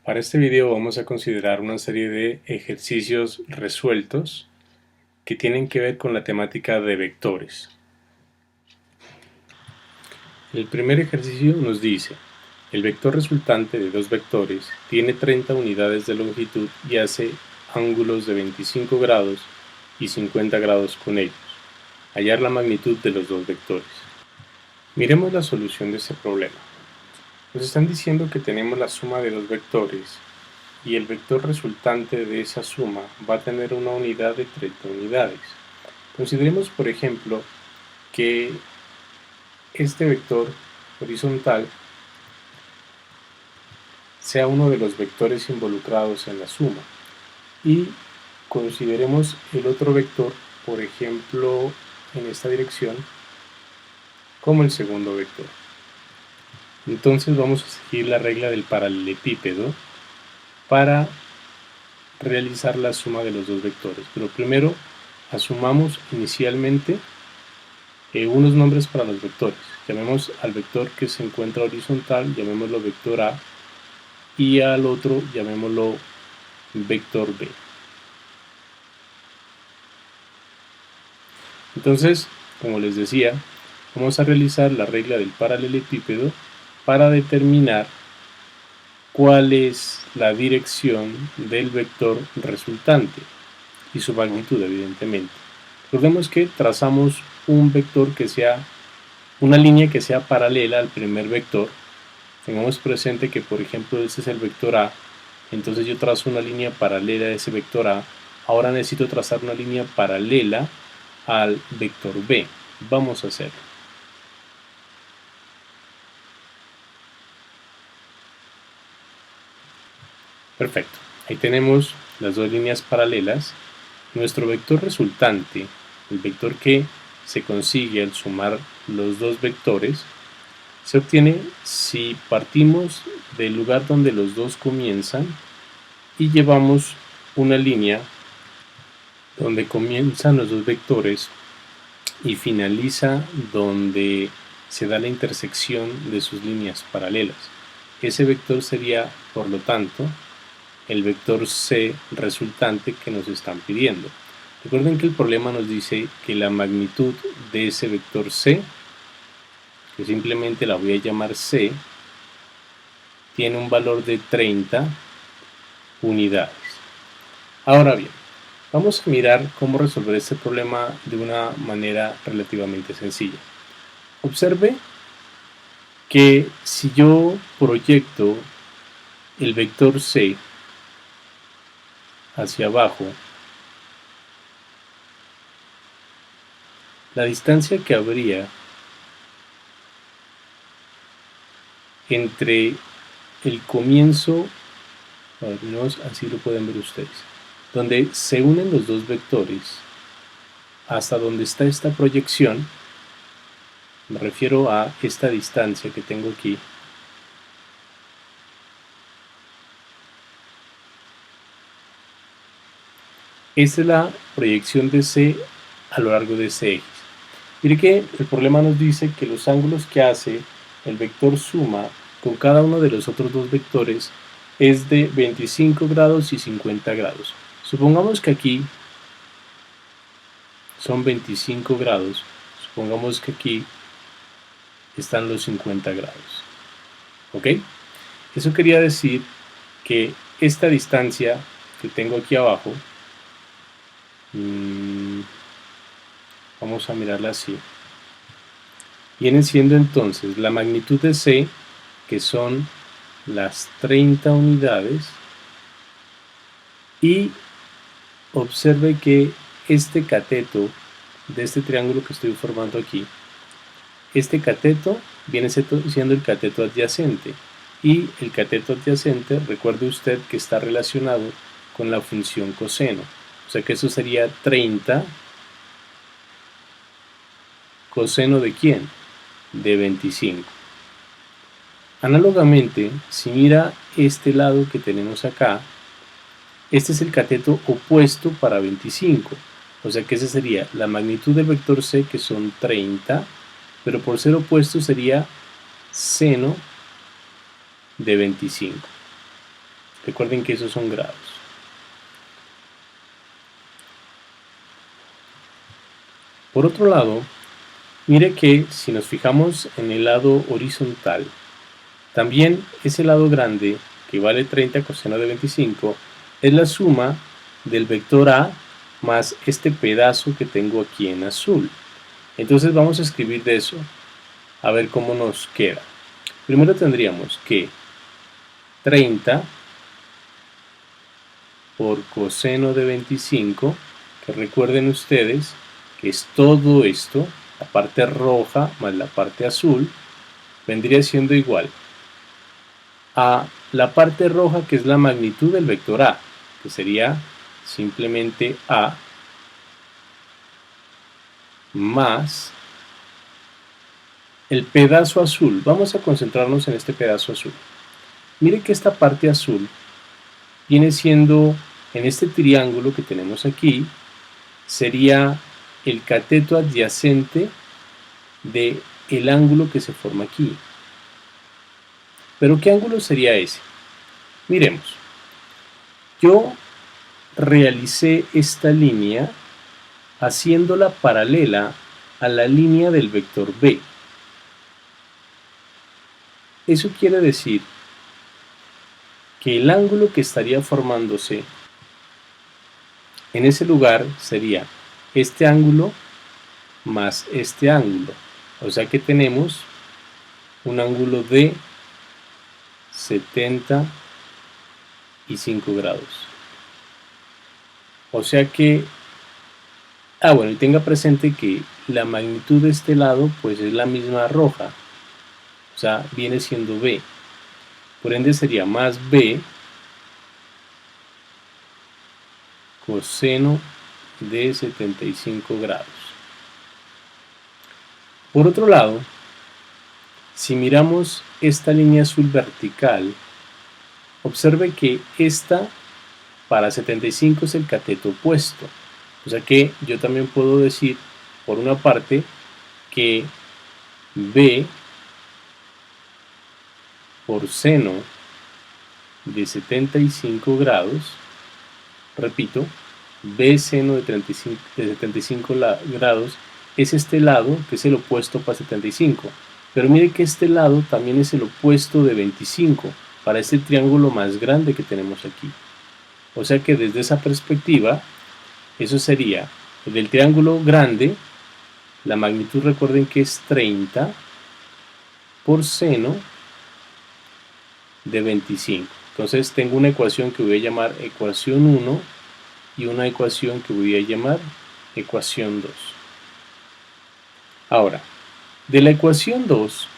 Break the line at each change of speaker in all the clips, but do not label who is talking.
Para este video vamos a considerar una serie de ejercicios resueltos que tienen que ver con la temática de vectores. El primer ejercicio nos dice: el vector resultante de dos vectores tiene 30 unidades de longitud y hace ángulos de 25 grados y 50 grados con ellos. Hallar la magnitud de los dos vectores. Miremos la solución de este problema. Nos están diciendo que tenemos la suma de dos vectores y el vector resultante de esa suma va a tener una unidad de 30 unidades. Consideremos, por ejemplo, que este vector horizontal sea uno de los vectores involucrados en la suma y consideremos el otro vector, por ejemplo, en esta dirección, como el segundo vector. Entonces vamos a seguir la regla del paralelepípedo para realizar la suma de los dos vectores. Pero primero asumamos inicialmente unos nombres para los vectores. Llamemos al vector que se encuentra horizontal, llamémoslo vector A, y al otro llamémoslo vector B. Entonces, como les decía, vamos a realizar la regla del paralelepípedo para determinar cuál es la dirección del vector resultante y su magnitud, evidentemente. Recordemos que trazamos un vector que sea una línea que sea paralela al primer vector. Tengamos presente que, por ejemplo, este es el vector A, entonces yo trazo una línea paralela a ese vector A. Ahora necesito trazar una línea paralela al vector B. Vamos a hacerlo. Perfecto, ahí tenemos las dos líneas paralelas. Nuestro vector resultante, el vector que se consigue al sumar los dos vectores, se obtiene si partimos del lugar donde los dos comienzan y llevamos una línea donde comienzan los dos vectores y finaliza donde se da la intersección de sus líneas paralelas. Ese vector sería, por lo tanto, el vector C resultante que nos están pidiendo. Recuerden que el problema nos dice que la magnitud de ese vector C, que simplemente la voy a llamar C, tiene un valor de 30 unidades. Ahora bien, vamos a mirar cómo resolver este problema de una manera relativamente sencilla. Observe que si yo proyecto el vector C hacia abajo, la distancia que habría entre el comienzo, al menos así lo pueden ver ustedes, donde se unen los dos vectores hasta donde está esta proyección, me refiero a esta distancia que tengo aquí, esta es la proyección de C a lo largo de ese eje. Mire que el problema nos dice que los ángulos que hace el vector suma con cada uno de los otros dos vectores es de 25 grados y 50 grados. Supongamos que aquí son 25 grados, supongamos que aquí están los 50 grados. ¿Ok? Eso quería decir que esta distancia que tengo aquí abajo, vamos a mirarla así, viene siendo entonces la magnitud de C, que son las 30 unidades, y observe que este cateto de este triángulo que estoy formando aquí, este cateto viene siendo el cateto adyacente, y el cateto adyacente, recuerde usted que está relacionado con la función coseno, o sea que eso sería 30 coseno ¿de quién? De 25. Análogamente, si mira este lado que tenemos acá, este es el cateto opuesto para 25, o sea que esa sería la magnitud del vector C, que son 30, pero por ser opuesto sería seno de 25. Recuerden que esos son grados. Por otro lado, mire que si nos fijamos en el lado horizontal, también ese lado grande, que vale 30 coseno de 25, es la suma del vector A más este pedazo que tengo aquí en azul. Entonces vamos a escribir de eso, a ver cómo nos queda. Primero tendríamos que 30 por coseno de 25, que recuerden ustedes que es todo esto, la parte roja más la parte azul, vendría siendo igual a la parte roja, que es la magnitud del vector A, que sería simplemente A más el pedazo azul. Vamos a concentrarnos en este pedazo azul. Mire que esta parte azul viene siendo, en este triángulo que tenemos aquí, sería el cateto adyacente del ángulo que se forma aquí. ¿Pero qué ángulo sería ese? Miremos. Yo realicé esta línea haciéndola paralela a la línea del vector B. Eso quiere decir que el ángulo que estaría formándose en ese lugar sería este ángulo más este ángulo. O sea que tenemos un ángulo de 75 grados. O sea que, bueno, y tenga presente que la magnitud de este lado pues es la misma roja. O sea, viene siendo B. Por ende sería más B coseno de 75 grados. Por otro lado, si miramos esta línea azul vertical, observe que esta para 75 es el cateto opuesto. O sea que yo también puedo decir, por una parte, que B por seno de 75 grados, repito, B seno de 75 grados es este lado, que es el opuesto para 75. Pero mire que este lado también es el opuesto de 25 para este triángulo más grande que tenemos aquí. O sea que desde esa perspectiva, eso sería el del triángulo grande, la magnitud recuerden que es 30 por seno de 25. Entonces tengo una ecuación que voy a llamar ecuación 1 y una ecuación que voy a llamar ecuación 2. Ahora, de la ecuación 2,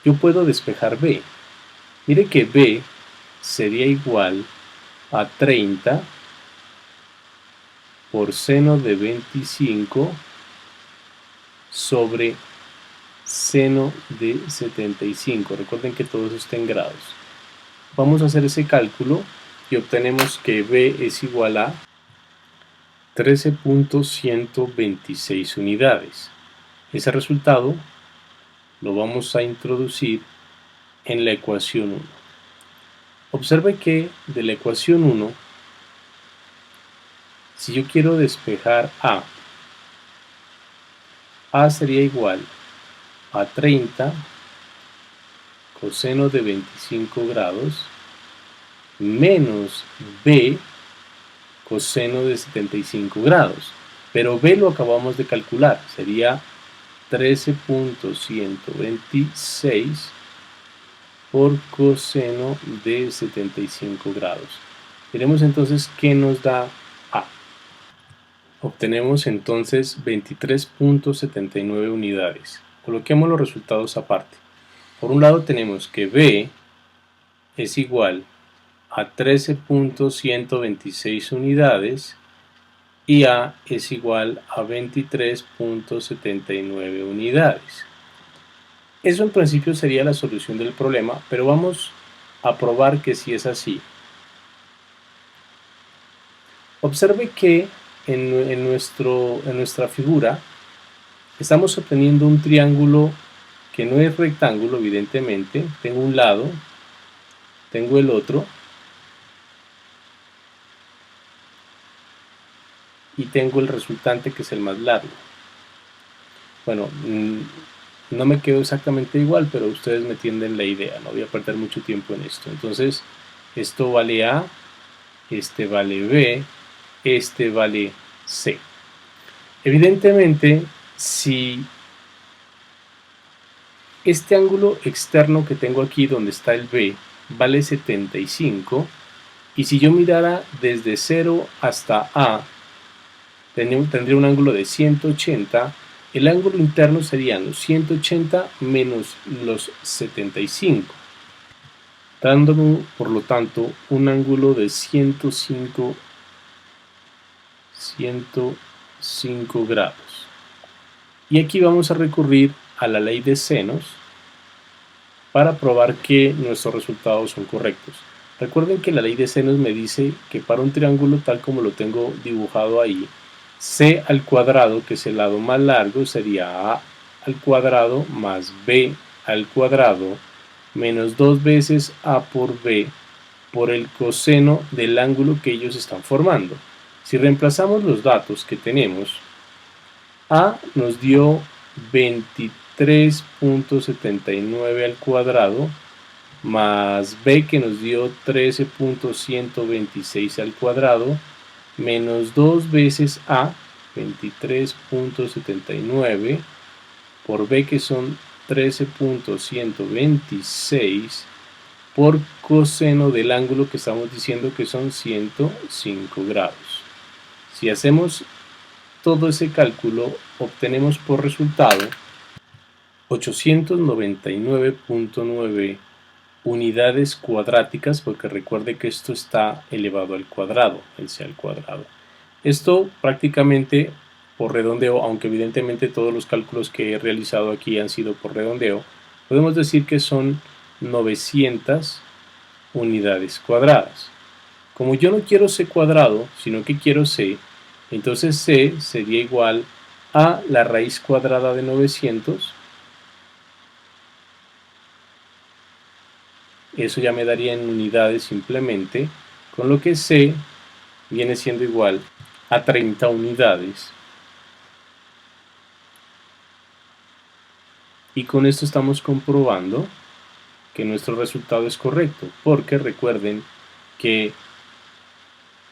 yo puedo despejar B. Mire que B sería igual a 30 por seno de 25 sobre seno de 75. Recuerden que todo eso está en grados. Vamos a hacer ese cálculo y obtenemos que B es igual a 13.126 unidades. Ese resultado lo vamos a introducir en la ecuación 1. Observe que de la ecuación 1, si yo quiero despejar A sería igual a 30 coseno de 25 grados menos B coseno de 75 grados. Pero B lo acabamos de calcular, sería 13.126 por coseno de 75 grados. Veremos entonces qué nos da A. Obtenemos entonces 23.79 unidades. Coloquemos los resultados aparte. Por un lado tenemos que B es igual a 13.126 unidades y A es igual a 23.79 unidades. Eso en principio sería la solución del problema, pero vamos a probar que sí es así. Observe que en nuestra figura estamos obteniendo un triángulo que no es rectángulo, evidentemente. Tengo un lado tengo el otro y tengo el resultante que es el más largo. Bueno, no me quedo exactamente igual, pero ustedes me entienden la idea, no voy a perder mucho tiempo en esto. Entonces, esto vale A, este vale B, este vale C. Evidentemente, si este ángulo externo que tengo aquí donde está el B vale 75, y si yo mirara desde 0 hasta A, tendría un ángulo de 180, el ángulo interno serían los 180 menos los 75, dándome por lo tanto un ángulo de 105 grados. Y aquí vamos a recurrir a la ley de senos para probar que nuestros resultados son correctos. Recuerden que la ley de senos me dice que para un triángulo tal como lo tengo dibujado ahí, c al cuadrado, que es el lado más largo, sería a al cuadrado más b al cuadrado menos 2 veces a por b por el coseno del ángulo que ellos están formando. Si reemplazamos los datos que tenemos, a nos dio 23.79 al cuadrado más b que nos dio 13.126 al cuadrado menos 2 veces a, 23.79 por b que son 13.126 por coseno del ángulo que estamos diciendo que son 105 grados. Si hacemos todo ese cálculo, obtenemos por resultado 899.9 unidades cuadráticas, porque recuerde que esto está elevado al cuadrado, el c al cuadrado. Esto prácticamente por redondeo, aunque evidentemente todos los cálculos que he realizado aquí han sido por redondeo, podemos decir que son 900 unidades cuadradas. Como yo no quiero c cuadrado, sino que quiero c, entonces c sería igual a la raíz cuadrada de 900. Eso ya me daría en unidades simplemente, con lo que c viene siendo igual a 30 unidades. Y con esto estamos comprobando que nuestro resultado es correcto, porque recuerden que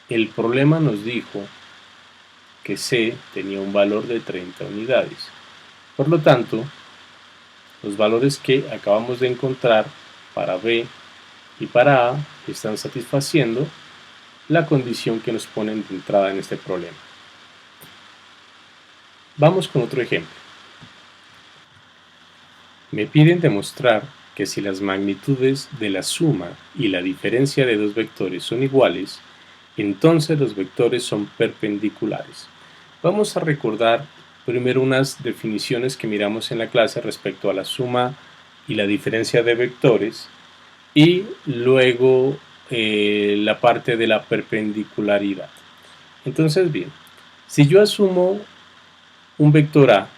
el problema nos dijo que c tenía un valor de 30 unidades. Por lo tanto, los valores que acabamos de encontrar para b y para a están satisfaciendo la condición que nos ponen de entrada en este problema. Vamos con otro ejemplo. Me piden demostrar que si las magnitudes de la suma y la diferencia de dos vectores son iguales, entonces los vectores son perpendiculares. Vamos a recordar primero unas definiciones que miramos en la clase respecto a la suma y la diferencia de vectores, y luego la parte de la perpendicularidad. Entonces, bien, si yo asumo un vector A,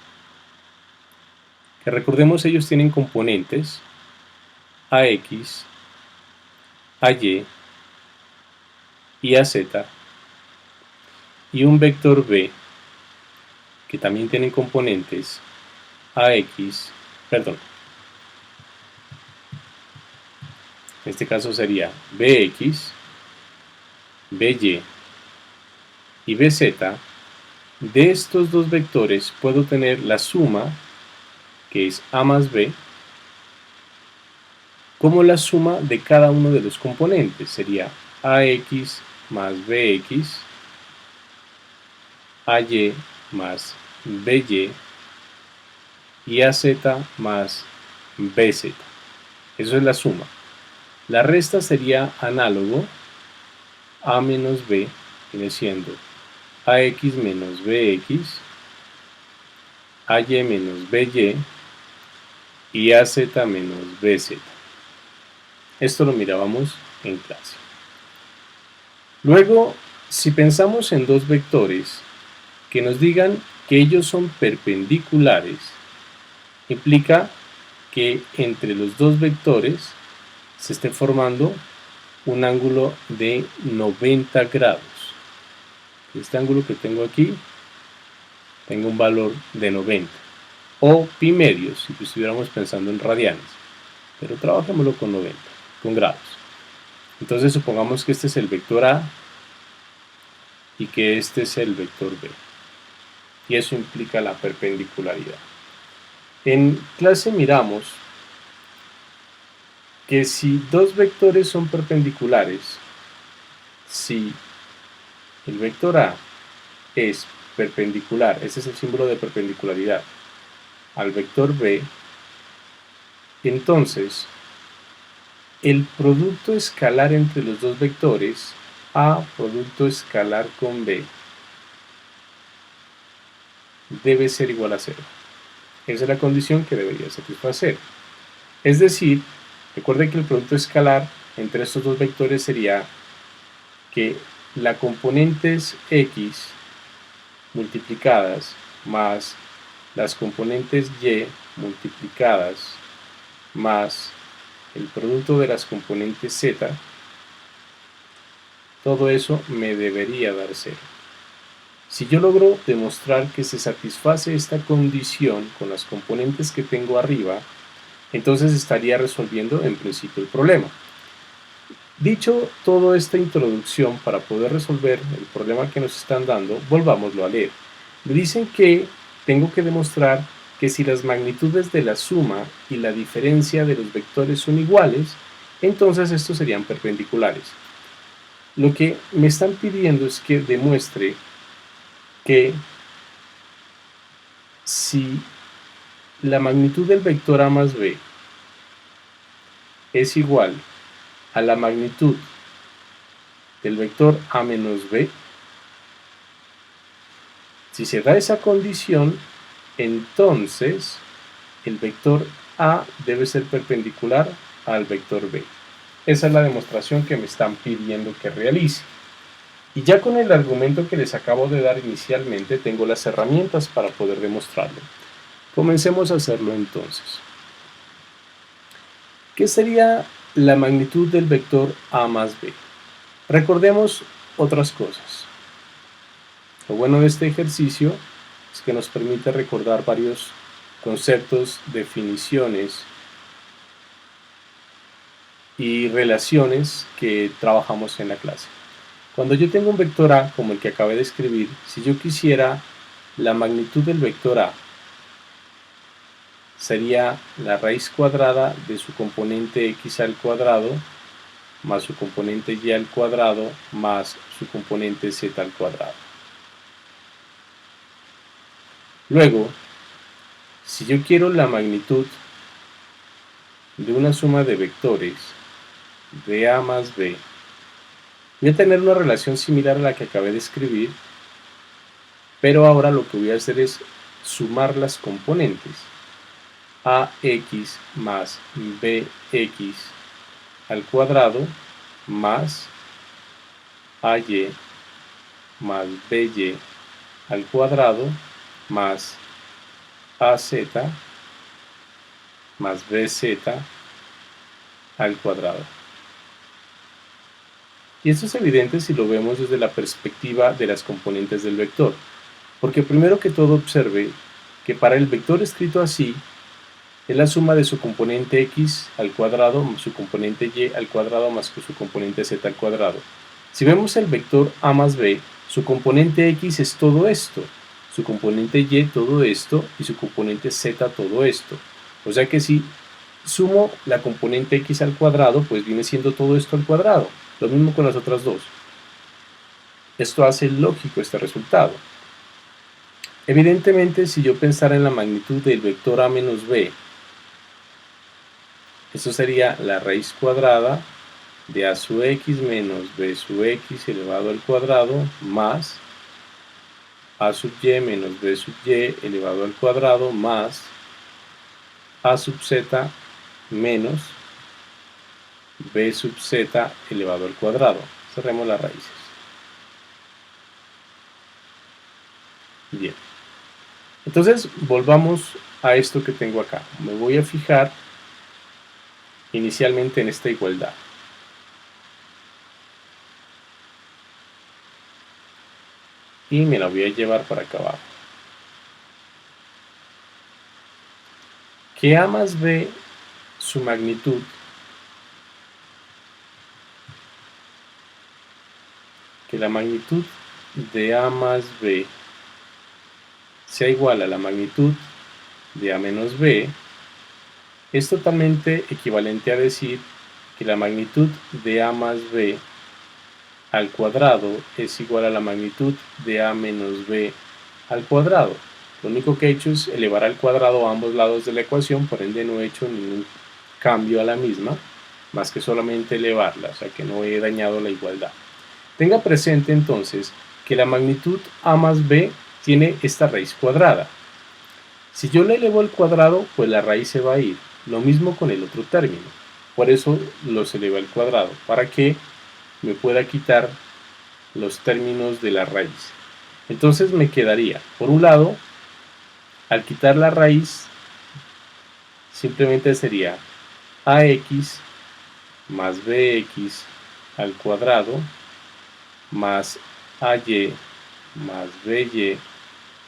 que recordemos ellos tienen componentes AX, AY y AZ, y un vector B, que también tienen componentes AX, perdón, en este caso sería BX, BY y BZ. De estos dos vectores puedo tener la suma, que es A más B, como la suma de cada uno de los componentes. Sería AX más BX, AY más BY y AZ más BZ. Eso es la suma. La resta sería análogo. A menos B viene siendo AX menos BX, AY menos BY y AZ menos BZ. Esto lo mirábamos en clase. Luego, si pensamos en dos vectores que nos digan que ellos son perpendiculares, implica que entre los dos vectores se esté formando un ángulo de 90 grados. Este ángulo que tengo aquí, tengo un valor de 90. O pi medios, si estuviéramos pensando en radianes. Pero trabajémoslo con 90, con grados. Entonces supongamos que este es el vector A y que este es el vector B. Y eso implica la perpendicularidad. En clase miramos que si dos vectores son perpendiculares, si el vector A es perpendicular, ese es el símbolo de perpendicularidad, al vector B, entonces el producto escalar entre los dos vectores, A producto escalar con B, debe ser igual a 0. Esa es la condición que debería satisfacer. Es decir, recuerden que el producto escalar entre estos dos vectores sería que la componentes x multiplicadas más las componentes y multiplicadas más el producto de las componentes z, todo eso me debería dar 0. Si yo logro demostrar que se satisface esta condición con las componentes que tengo arriba, entonces estaría resolviendo en principio el problema. Dicho toda esta introducción para poder resolver el problema que nos están dando, volvámoslo a leer. Me dicen que tengo que demostrar que si las magnitudes de la suma y la diferencia de los vectores son iguales, entonces estos serían perpendiculares. Lo que me están pidiendo es que demuestre que si la magnitud del vector A más B es igual a la magnitud del vector A menos B, si se da esa condición, entonces el vector A debe ser perpendicular al vector B. Esa es la demostración que me están pidiendo que realice. Y ya con el argumento que les acabo de dar inicialmente, tengo las herramientas para poder demostrarlo. Comencemos a hacerlo entonces. ¿Qué sería la magnitud del vector A más B? Recordemos otras cosas. Lo bueno de este ejercicio es que nos permite recordar varios conceptos, definiciones y relaciones que trabajamos en la clase. Cuando yo tengo un vector A como el que acabé de escribir, si yo quisiera la magnitud del vector A, sería la raíz cuadrada de su componente x al cuadrado más su componente y al cuadrado más su componente z al cuadrado. Luego, si yo quiero la magnitud de una suma de vectores de A más B, voy a tener una relación similar a la que acabé de escribir, pero ahora lo que voy a hacer es sumar las componentes. AX más BX al cuadrado más AY más BY al cuadrado más AZ más BZ al cuadrado. Y esto es evidente si lo vemos desde la perspectiva de las componentes del vector, porque primero que todo observe que para el vector escrito así es la suma de su componente x al cuadrado más su componente y al cuadrado más su componente z al cuadrado. Si vemos el vector a más b, su componente x es todo esto, su componente y todo esto y su componente z todo esto. O sea que si sumo la componente x al cuadrado, pues viene siendo todo esto al cuadrado. Lo mismo con las otras dos. Esto hace lógico este resultado. Evidentemente, si yo pensara en la magnitud del vector a menos b, esto sería la raíz cuadrada de a sub x menos b sub x elevado al cuadrado más a sub y menos b sub y elevado al cuadrado más a sub z menos b sub z elevado al cuadrado. Cerremos las raíces. Bien. Entonces, volvamos a esto que tengo acá. Me voy a fijar inicialmente en esta igualdad. y me la voy a llevar para acá abajo. Que a más b su magnitud que la magnitud de a más b sea igual a la magnitud de a menos b es totalmente equivalente a decir que la magnitud de a más b al cuadrado es igual a la magnitud de a menos b al cuadrado. Lo único que he hecho es elevar al cuadrado a ambos lados de la ecuación, por ende no he hecho ningún cambio a la misma, más que solamente elevarla, o sea que no he dañado la igualdad. Tenga presente entonces que la magnitud a más b tiene esta raíz cuadrada. Si yo le elevo al cuadrado, pues la raíz se va a ir. Lo mismo con el otro término. Por eso los elevo al cuadrado, para que me pueda quitar los términos de la raíz. Entonces me quedaría, por un lado, al quitar la raíz, simplemente sería ax más bx al cuadrado más ay más by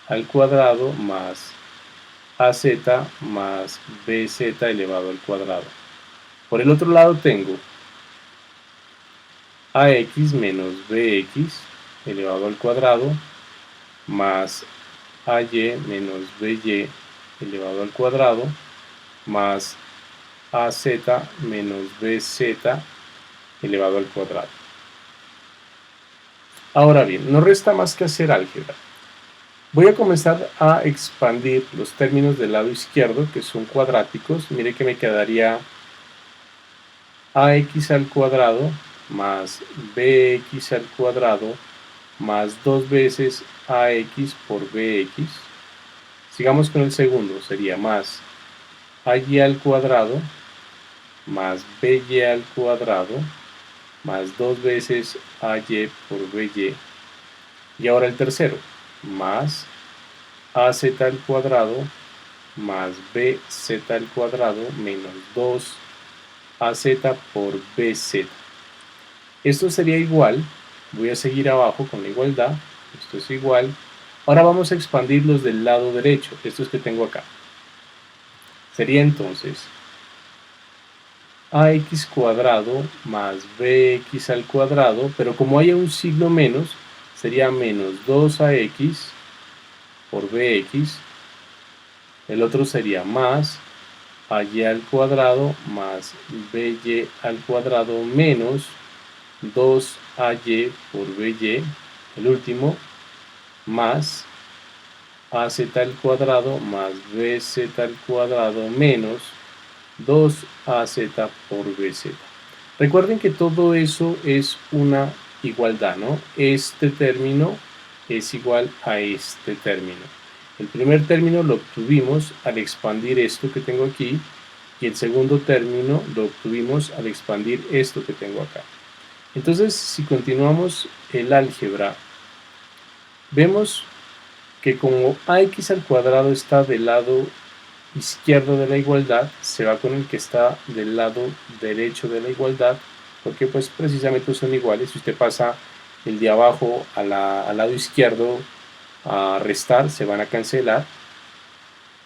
al cuadrado más az más bz elevado al cuadrado. Por el otro lado tengo ax menos bx elevado al cuadrado más ay menos by elevado al cuadrado más az menos bz elevado al cuadrado. Ahora bien, no resta más que hacer álgebra. Voy a comenzar a expandir los términos del lado izquierdo, que son cuadráticos. Mire que me quedaría ax al cuadrado más bx al cuadrado más 2 veces ax por bx. Sigamos con el segundo, sería más ay al cuadrado más by al cuadrado más 2 veces ay por by. Y ahora el tercero, más az al cuadrado más bz al cuadrado menos 2az por bz. Esto sería igual, voy a seguir abajo con la igualdad, esto es igual. Ahora vamos a expandir los del lado derecho, estos que tengo acá. Sería entonces ax cuadrado más bx al cuadrado, pero como hay un signo menos, sería menos 2ax por bx. El otro sería más ay al cuadrado más by al cuadrado menos 2ay por by. El último más az al cuadrado más bz al cuadrado menos 2az por bz. Recuerden que todo eso es una igualdad, ¿no? Este término es igual a este término. El primer término lo obtuvimos al expandir esto que tengo aquí, y el segundo término lo obtuvimos al expandir esto que tengo acá. Entonces, si continuamos el álgebra, vemos que como ax al cuadrado está del lado izquierdo de la igualdad, se va con el que está del lado derecho de la igualdad, porque pues precisamente son iguales. Si usted pasa el de abajo al lado izquierdo a restar, se van a cancelar.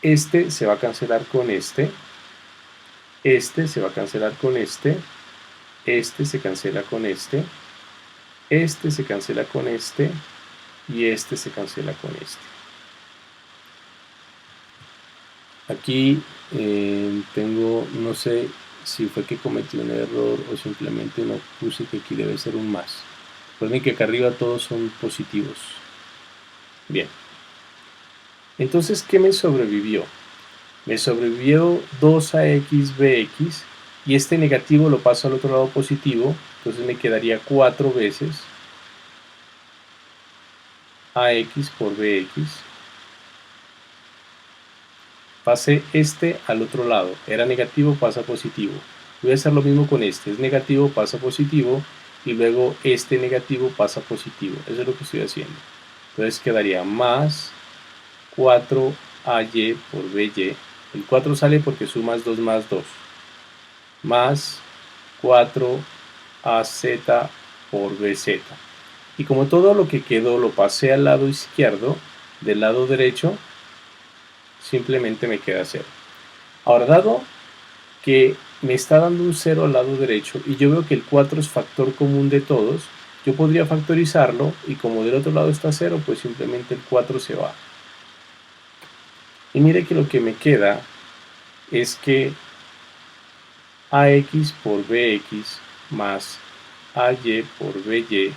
Este se va a cancelar con este se va a cancelar con este se cancela con este se cancela con este y este se cancela con este. Aquí tengo, no sé si fue que cometí un error o simplemente no puse que aquí debe ser un más. Recuerden que acá arriba todos son positivos. Bien. Entonces, ¿qué me sobrevivió? Me sobrevivió 2ax/bx y este negativo lo paso al otro lado positivo, entonces me quedaría 4 veces ax por bx. Pase este al otro lado, era negativo, pasa a positivo. Voy a hacer lo mismo con este, es negativo, pasa a positivo, y luego este negativo pasa a positivo. Eso es lo que estoy haciendo. Entonces quedaría más 4ay por by. El 4 sale porque sumas 2 más 2. Más 4az por bz. Y como todo lo que quedó lo pasé al lado izquierdo, del lado derecho simplemente me queda 0. Ahora, dado que me está dando un 0 al lado derecho y yo veo que el 4 es factor común de todos, yo podría factorizarlo y como del otro lado está 0, pues simplemente el 4 se va. Y mire que lo que me queda es que ax por bx más ay por by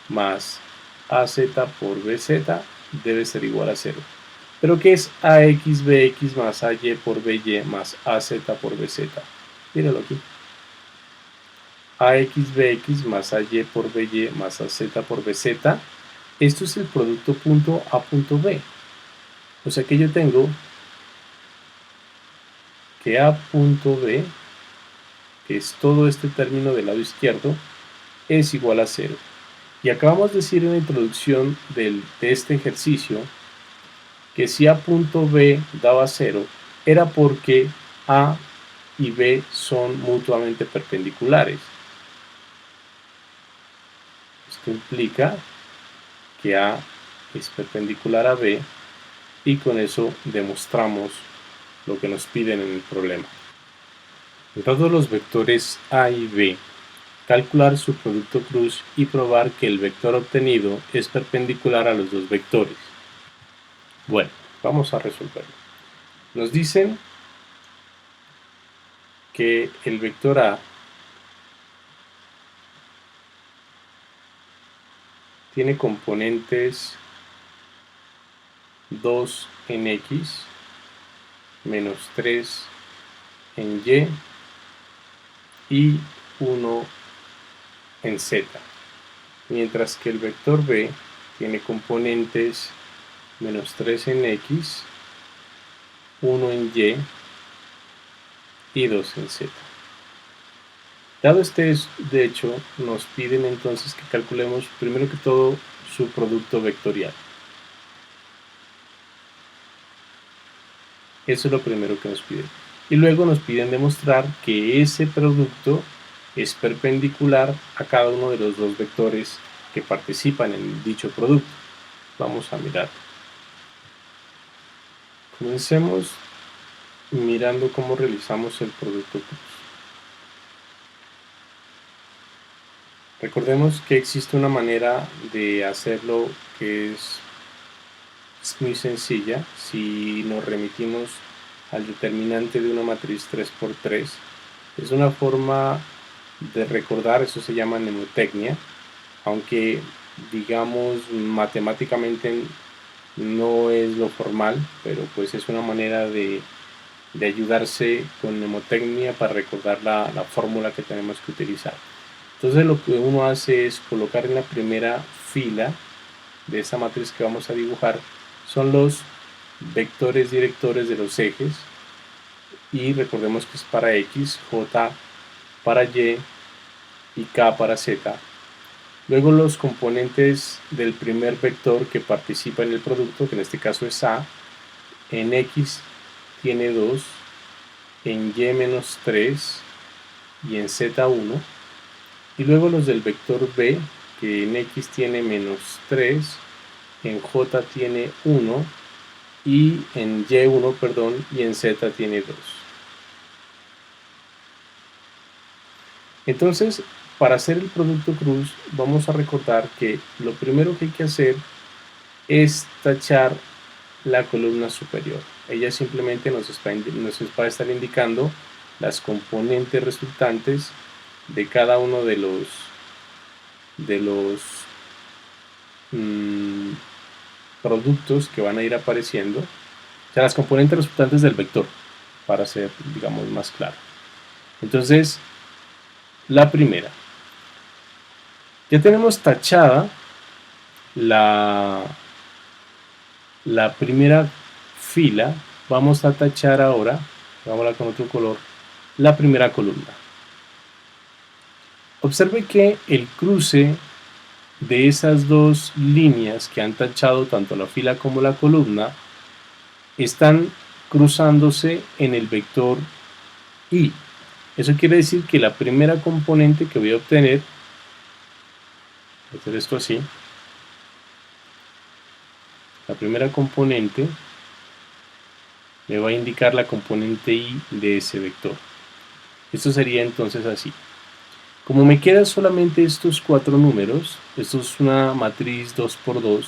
más az por bz debe ser igual a 0. ¿Pero qué es ax bx más ay por by más az por bz? Míralo aquí. Ax bx más ay por by más az por bz. Esto es el producto punto a punto b. O sea que yo tengo que a punto b, que es todo este término del lado izquierdo, es igual a 0. Y acabamos de decir en la introducción de este ejercicio que si a punto b daba 0, era porque a y b son mutuamente perpendiculares. Esto implica que a es perpendicular a b y con eso demostramos lo que nos piden en el problema. Dados los vectores a y b, calcular su producto cruz y probar que el vector obtenido es perpendicular a los dos vectores. Bueno, vamos a resolverlo. Nos dicen que el vector a tiene componentes 2 en x menos 3 en y 1 en z, mientras que el vector b tiene componentes menos 3 en x, 1 en y 2 en z. Dado este hecho, nos piden entonces que calculemos primero que todo su producto vectorial. Eso es lo primero que nos piden. Y luego nos piden demostrar que ese producto es perpendicular a cada uno de los dos vectores que participan en dicho producto. Vamos a mirar. Comencemos mirando cómo realizamos el producto cruz. Recordemos que existe una manera de hacerlo que es muy sencilla. Si nos remitimos al determinante de una matriz 3×3, es una forma de recordar, eso se llama mnemotecnia, aunque digamos matemáticamente no es lo formal, pero pues es una manera de ayudarse con mnemotecnia para recordar la fórmula que tenemos que utilizar. Entonces lo que uno hace es colocar en la primera fila de esa matriz que vamos a dibujar son los vectores directores de los ejes, y recordemos que es para x, j para y y k para z. Luego los componentes del primer vector que participa en el producto, que en este caso es a, en x tiene 2, en y menos 3 y en z 1. Y luego los del vector b, que en x tiene menos 3, en j tiene 1 y en y1, perdón, y en z tiene 2. Entonces, para hacer el producto cruz, vamos a recordar que lo primero que hay que hacer es tachar la columna superior. Ella simplemente nos va a estar indicando las componentes resultantes de cada uno de los productos que van a ir apareciendo, o sea, las componentes resultantes del vector, para ser, digamos, más claro. Entonces, la primera, ya tenemos tachada la primera fila. Vamos a tachar ahora, hagámosla con otro color, la primera columna. Observe que el cruce de esas dos líneas que han tachado tanto la fila como la columna están cruzándose en el vector y. Eso quiere decir que la primera componente que voy a obtener Voy a hacer esto así. La primera componente me va a indicar la componente y de ese vector. Esto sería entonces así. Como me quedan solamente estos 4 números, esto es una matriz 2 por 2,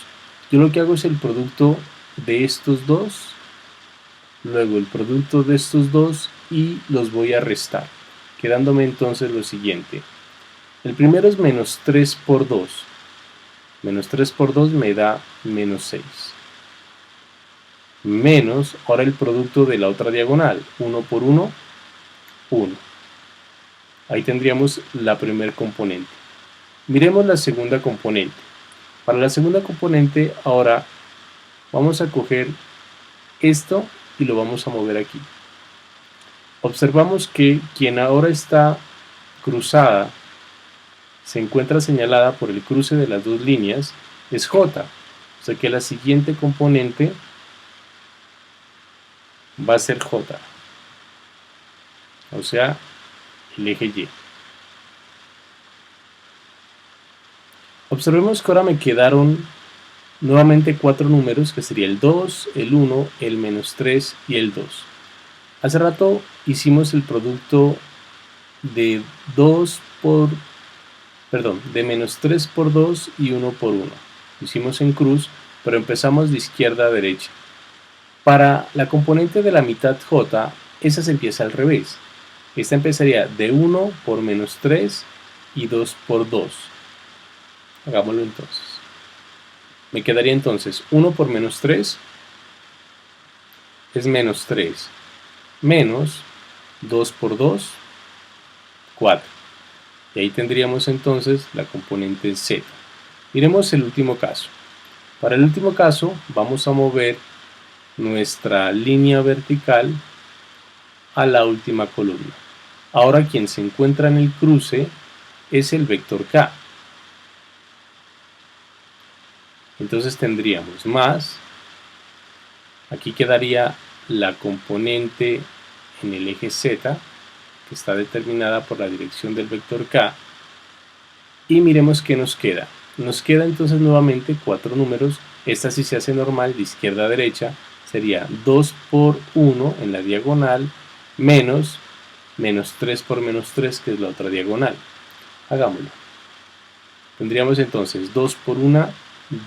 yo lo que hago es el producto de estos dos, luego el producto de estos dos y los voy a restar, quedándome entonces lo siguiente. El primero es menos 3 por 2. Menos 3 por 2 me da menos 6. Menos, ahora el producto de la otra diagonal, 1 por 1, 1. Ahí tendríamos la primera componente. Miremos la segunda componente. Para la segunda componente, ahora vamos a coger esto y lo vamos a mover aquí. Observamos que quien ahora está cruzada, se encuentra señalada por el cruce de las dos líneas, es J. O sea que la siguiente componente va a ser J. O sea, el eje Y. Observemos que ahora me quedaron nuevamente 4 números, que sería el 2, el 1, el menos 3 y el 2. Hace rato hicimos el producto de de menos 3 por 2 y 1 por 1. Lo hicimos en cruz, pero empezamos de izquierda a derecha. Para la componente de la mitad J, esa se empieza al revés. Esta empezaría de 1 por menos 3 y 2 por 2. Hagámoslo entonces. Me quedaría entonces 1 por menos 3 es menos 3, menos 2 por 2, 4. Y ahí tendríamos entonces la componente Z. Miremos el último caso. Para el último caso vamos a mover nuestra línea vertical a la última columna. Ahora quien se encuentra en el cruce es el vector K. Entonces tendríamos más, aquí quedaría la componente en el eje Z, que está determinada por la dirección del vector K, y miremos qué nos queda. Nos queda entonces nuevamente 4 números, esta sí se hace normal de izquierda a derecha, sería 2 por 1 en la diagonal, menos 3 por menos 3, que es la otra diagonal. Hagámoslo. Tendríamos entonces 2 por 1,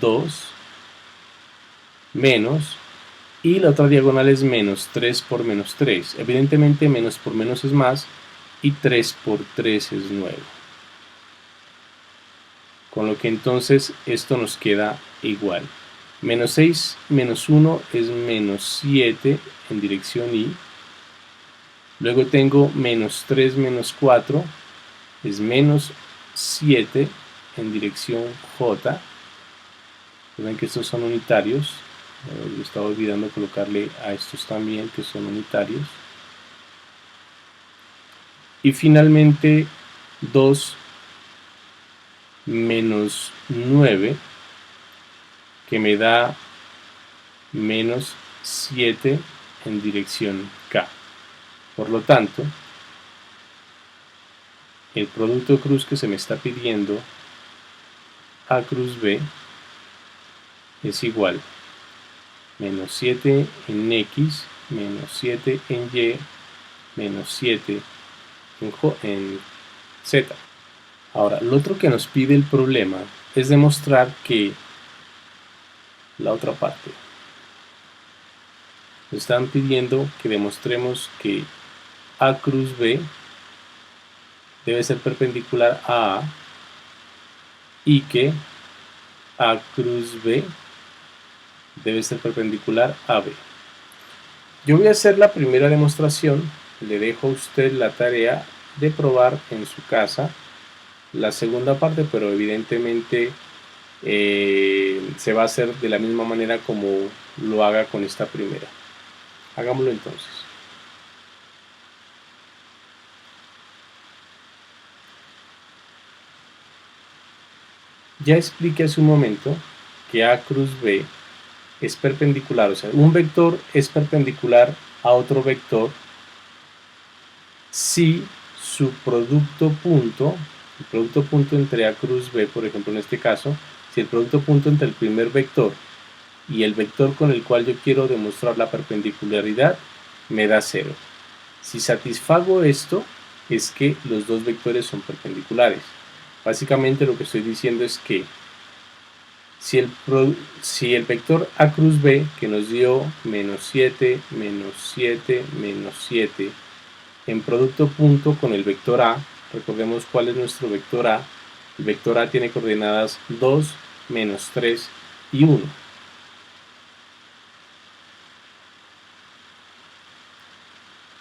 2, menos, y la otra diagonal es menos 3 por menos 3. Evidentemente menos por menos es más, y 3 por 3 es 9. Con lo que entonces esto nos queda igual. Menos 6 menos 1 es menos 7 en dirección Y. Luego tengo menos 3 menos 4 es menos 7 en dirección J. Ven que estos son unitarios. Yo estaba olvidando colocarle a estos también, que son unitarios. Y finalmente 2 menos 9, que me da menos 7 en dirección K. Por lo tanto, el producto de cruz que se me está pidiendo, A cruz B, es igual menos 7 en X, menos 7 en Y, menos 7 en Z. Ahora, lo otro que nos pide el problema es demostrar que la otra parte. Nos están pidiendo que demostremos que A cruz B debe ser perpendicular a A y que A cruz B debe ser perpendicular a B. Yo voy a hacer la primera demostración, le dejo a usted la tarea de probar en su casa la segunda parte, pero evidentemente se va a hacer de la misma manera como lo haga con esta primera. Hagámoslo entonces. Ya expliqué hace un momento que A cruz B es perpendicular, o sea, un vector es perpendicular a otro vector si su producto punto el producto punto entre A cruz B, por ejemplo en este caso, si el producto punto entre el primer vector y el vector con el cual yo quiero demostrar la perpendicularidad me da 0. Si satisfago esto, es que los dos vectores son perpendiculares. Básicamente lo que estoy diciendo es que si el vector A cruz B, que nos dio menos 7, menos 7, menos 7, en producto punto con el vector A, recordemos cuál es nuestro vector A. El vector A tiene coordenadas 2, menos 3 y 1.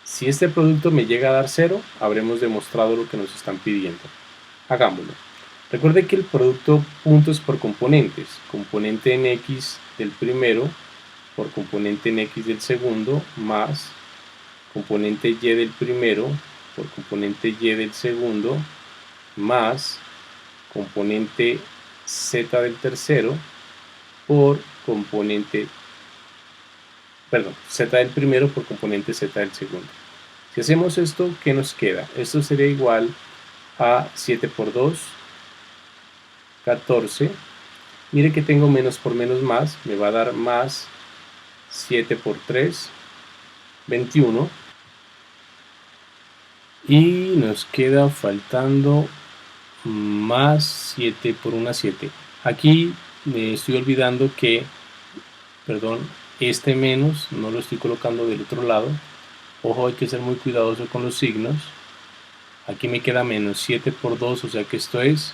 Si este producto me llega a dar 0, habremos demostrado lo que nos están pidiendo. Hagámoslo. Recuerde que el producto punto es por componentes. Componente en X del primero por componente en X del segundo más componente Y del primero por componente Y del segundo más componente Z del tercero por componente, Z del primero por componente Z del segundo. Si hacemos esto, ¿qué nos queda? Esto sería igual a 7 por 2, 14. Mire que tengo menos por menos más, me va a dar más 7 por 3, 21. Y nos queda faltando más 7 por 1, 7. Aquí me estoy olvidando que, este menos no lo estoy colocando del otro lado. Ojo, hay que ser muy cuidadoso con los signos. Aquí me queda menos 7 por 2, o sea que esto es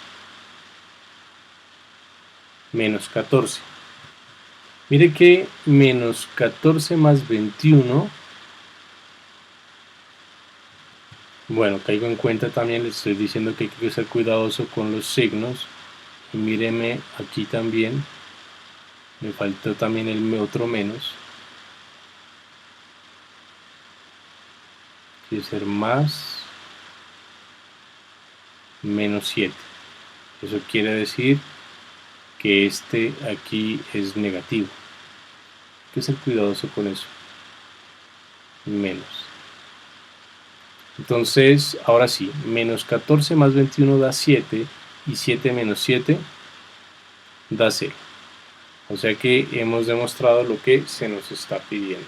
menos 14. Mire que menos 14 más 21, bueno, caigo en cuenta también, les estoy diciendo que hay que ser cuidadoso con los signos. Y míreme aquí también, me faltó también el otro menos. Quiere ser más menos 7. Eso quiere decir que este aquí es negativo. Hay que ser cuidadoso con eso. Menos. Entonces, ahora sí, menos 14 más 21 da 7 y 7 menos 7 da 0. O sea que hemos demostrado lo que se nos está pidiendo.